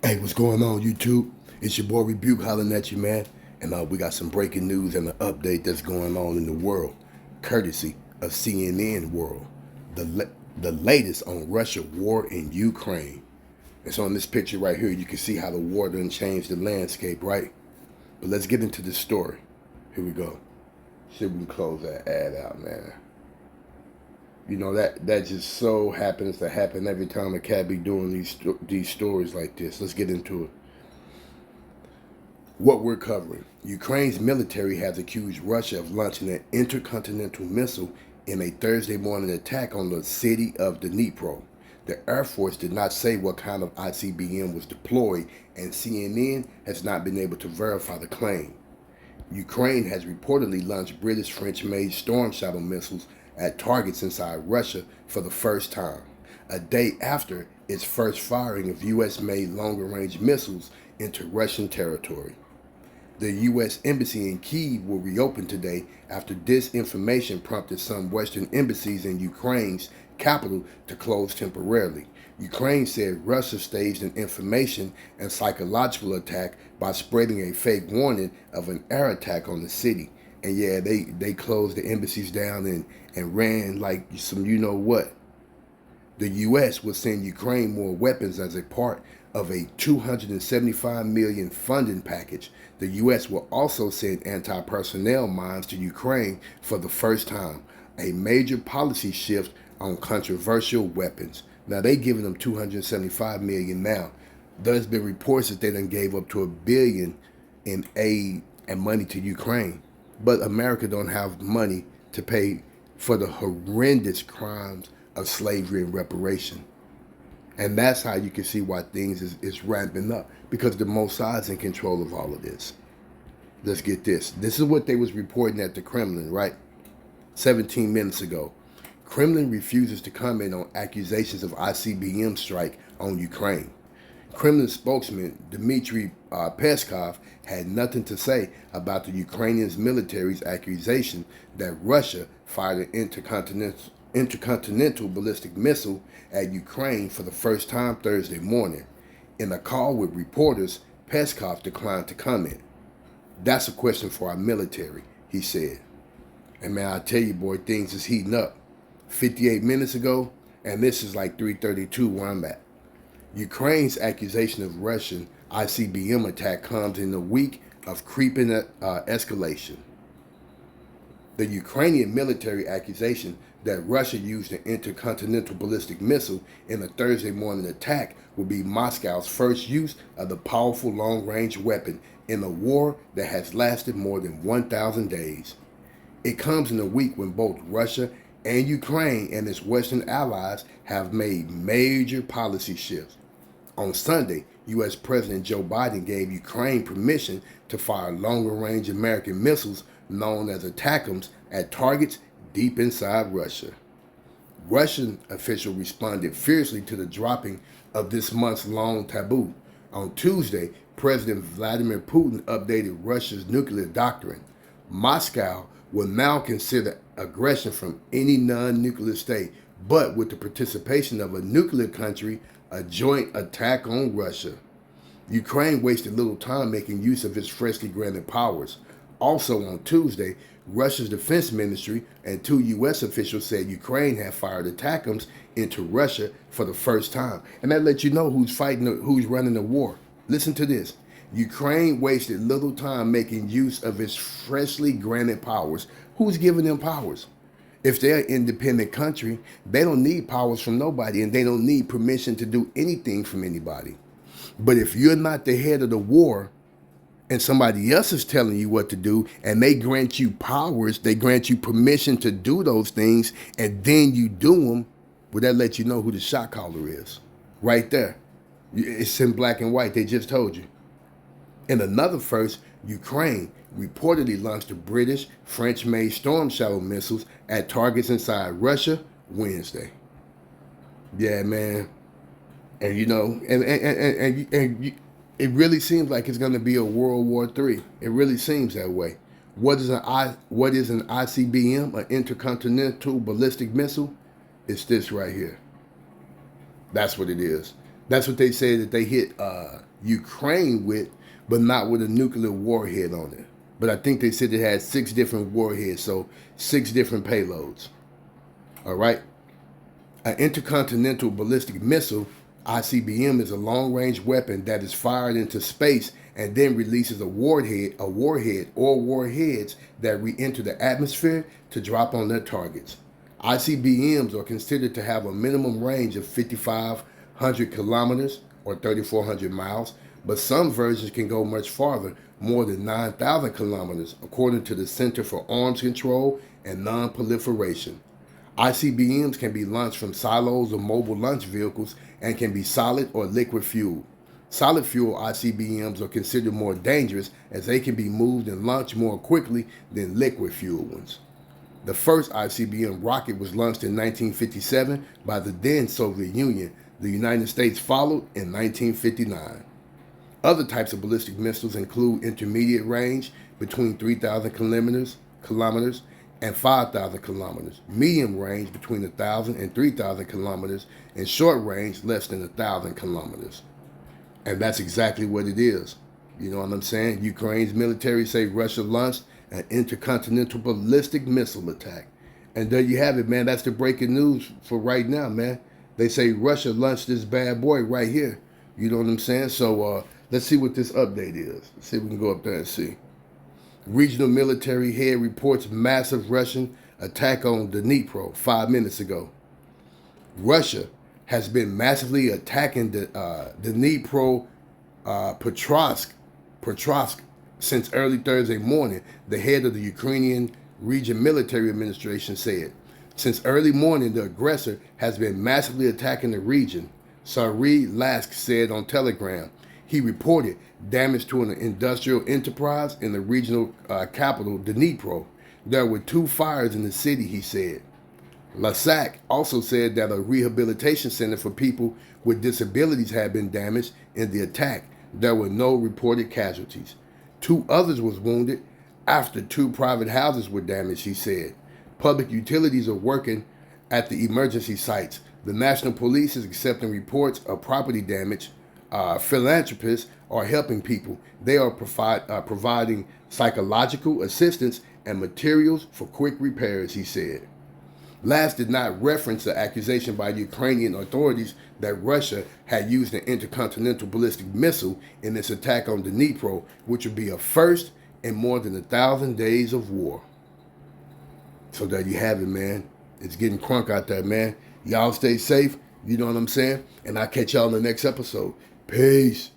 Hey, what's going on, YouTube? It's your boy Rebuke hollering at you, man. And we got some breaking news and an update that's going on in the world, courtesy of CNN World. The latest on Russia war in Ukraine. And so in this picture right here, you can see how the war done changed the landscape, right? But let's get into the story. Here we go. See if we can close that ad out, man. You know that just so happens to happen every time a cat be doing these stories like this. Let's get into it. What we're covering: Ukraine's military has accused Russia of launching an intercontinental missile in a Thursday morning attack on the city of Dnipro. The Air Force did not say what kind of ICBM was deployed, and CNN has not been able to verify the claim. Ukraine has reportedly launched British French-made Storm Shadow missiles at targets inside Russia for the first time, a day after its first firing of U.S.-made longer-range missiles into Russian territory. The U.S. Embassy in Kyiv will reopen today after disinformation prompted some Western embassies in Ukraine's capital to close temporarily. Ukraine said Russia staged an information and psychological attack by spreading a fake warning of an air attack on the city. And yeah, they closed the embassies down and ran like some you know what. The U.S. will send Ukraine more weapons as a part of a $275 million funding package. The U.S. will also send anti-personnel mines to Ukraine for the first time, a major policy shift on controversial weapons. Now they giving them $275 million now. There's been reports that they done gave up to $1 billion in aid and money to Ukraine, but America don't have money to pay for the horrendous crimes of slavery and reparation. And that's how you can see why things is ramping up, because the Mossad's in control of all of this. Let's get this. This is what they was reporting at the Kremlin, right? 17 minutes ago. Kremlin refuses to comment on accusations of ICBM strike on Ukraine. Kremlin spokesman Dmitry Peskov had nothing to say about the Ukrainian military's accusation that Russia fired an intercontinental ballistic missile at Ukraine for the first time Thursday morning. In a call with reporters, Peskov declined to comment. "That's a question for our military," he said. And man, I tell you, boy, things is heating up. 58 minutes ago, and this is like 3:32 where I'm at. Ukraine's accusation of Russian ICBM attack comes in a week of creeping escalation. The Ukrainian military accusation that Russia used an intercontinental ballistic missile in a Thursday morning attack will be Moscow's first use of the powerful long-range weapon in a war that has lasted more than 1,000 days. It comes in a week when both Russia and Ukraine and its Western allies have made major policy shifts. On Sunday, U.S. President Joe Biden gave Ukraine permission to fire longer-range American missiles known as ATACMS at targets deep inside Russia. Russian officials responded fiercely to the dropping of this months-long taboo. On Tuesday, President Vladimir Putin updated Russia's nuclear doctrine. Moscow will now consider aggression from any non-nuclear state, but with the participation of a nuclear country, a joint attack on Russia. Ukraine wasted little time making use of its freshly granted powers. Also on Tuesday, Russia's defense ministry and two U.S. officials said Ukraine had fired ATACMS into Russia for the first time. And that lets you know who's who's running the war. Listen to this. Ukraine wasted little time making use of its freshly granted powers. Who's giving them powers? If they're an independent country, they don't need powers from nobody, and they don't need permission to do anything from anybody. But if you're not the head of the war and somebody else is telling you what to do, and they grant you powers, they grant you permission to do those things, and then you do them, well, that lets you know who the shot caller is. Right there. It's in black and white. They just told you. In another first, Ukraine reportedly launched the British French-made Storm Shadow missiles at targets inside Russia Wednesday. Yeah, man. And you know, and it really seems like it's going to be a World War III. It really seems that way. What is an ICBM, an intercontinental ballistic missile? It's this right here. That's what it is. That's what they say that they hit Ukraine with, but not with a nuclear warhead on it. But I think they said it had 6 different warheads, so 6 different payloads. All right. An intercontinental ballistic missile, ICBM, is a long-range weapon that is fired into space and then releases a warhead or warheads that re-enter the atmosphere to drop on their targets. ICBMs are considered to have a minimum range of 5,500 kilometers or 3,400 miles, but some versions can go much farther, more than 9,000 kilometers, according to the Center for Arms Control and Non-Proliferation. ICBMs can be launched from silos or mobile launch vehicles and can be solid or liquid fueled. Solid fuel ICBMs are considered more dangerous as they can be moved and launched more quickly than liquid fueled ones. The first ICBM rocket was launched in 1957 by the then Soviet Union. The United States followed in 1959. Other types of ballistic missiles include intermediate range between 3,000 kilometers and 5,000 kilometers, medium range between 1,000 and 3,000 kilometers, and short range less than 1,000 kilometers. And that's exactly what it is. You know what I'm saying? Ukraine's military say Russia launched an intercontinental ballistic missile attack. And there you have it, man. That's the breaking news for right now, man. They say Russia launched this bad boy right here. You know what I'm saying? So let's see what this update is. Let's see if we can go up there and see. Regional military head reports massive Russian attack on Dnipro 5 minutes ago. Russia has been massively attacking the Dnipro Petrovsk since early Thursday morning, the head of the Ukrainian Region Military Administration said. Since early morning, the aggressor has been massively attacking the region, Sari Lask said on Telegram. He reported damage to an industrial enterprise in the regional capital, Dnipro. There were 2 fires in the city, he said. Lasak also said that a rehabilitation center for people with disabilities had been damaged in the attack. There were no reported casualties. 2 others was wounded after 2 private houses were damaged, he said. Public utilities are working at the emergency sites. The National Police is accepting reports of property damage. Philanthropists are helping people. They are providing psychological assistance and materials for quick repairs, he said. Last did not reference the accusation by Ukrainian authorities that Russia had used an intercontinental ballistic missile in its attack on Dnipro, which would be a first in more than 1,000 days of war. So there you have it, man. It's getting crunk out there, man. Y'all stay safe. You know what I'm saying? And I'll catch y'all in the next episode. Peace.